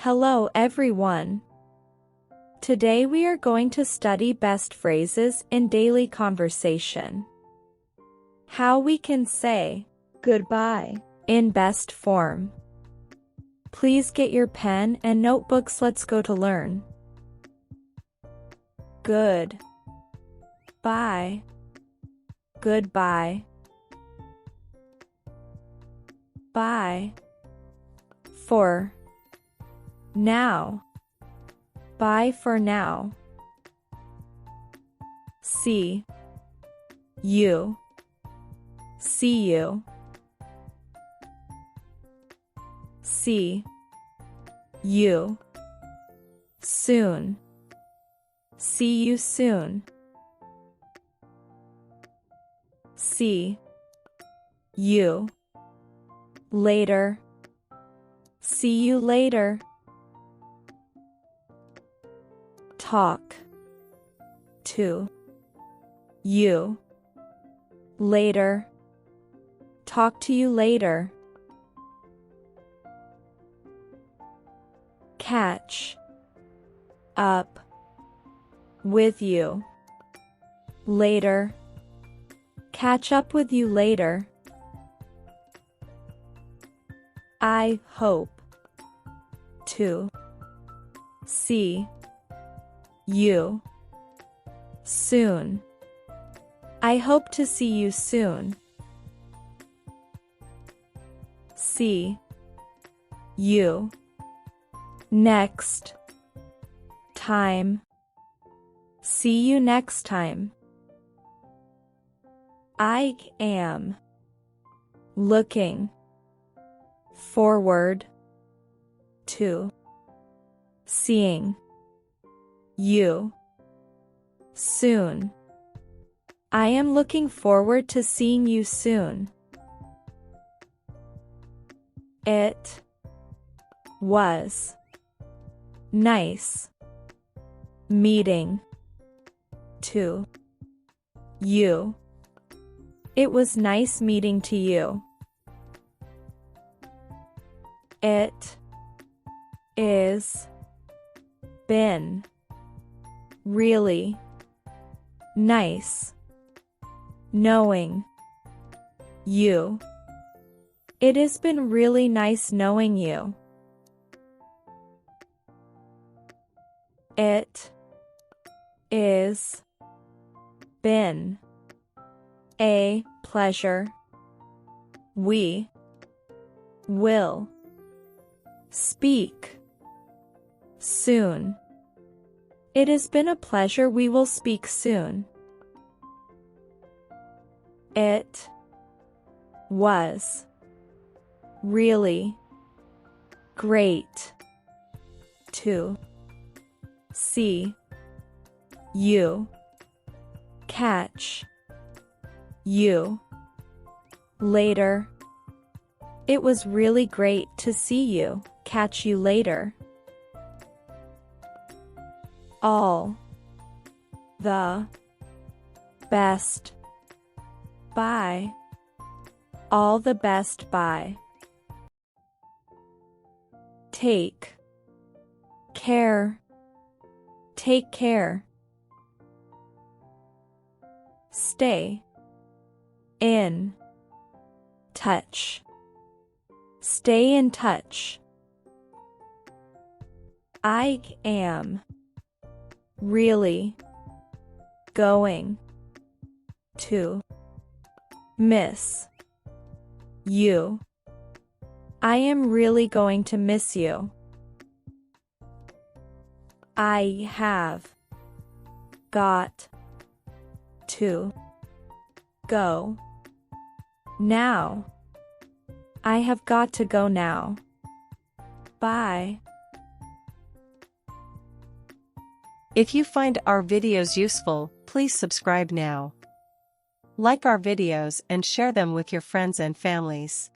Hello everyone. Today we are going to study best phrases in daily conversation. How we can say goodbye in best form. Please get your pen and notebooks. Let's go to learn. Good. Bye. Goodbye. Bye. For now. Bye for now. See you. See you. See you soon. See you soon. See you later. See you later. Talk to you later. Talk to you later. Catch up with you later. Catch up with you later. I hope to see you soon. I hope to see you soon. See you next time. See you next time. I am looking forward to seeing you soon. I am looking forward to seeing you soon. It was nice meeting to you. It was nice meeting to you. It is been really nice knowing you. It has been really nice knowing you. It is been a pleasure. We will speak soon. It has been a pleasure. We will speak soon. It was really great to see you. Catch you later. It was really great to see you. Catch you later. All the best. Bye. All the best. Bye. Take care. Take care. Stay in touch. Stay in touch. I am really going to miss you. I am really going to miss you. I have got to go now. I have got to go now. Bye. If you find our videos useful, please subscribe now. Like our videos and share them with your friends and families.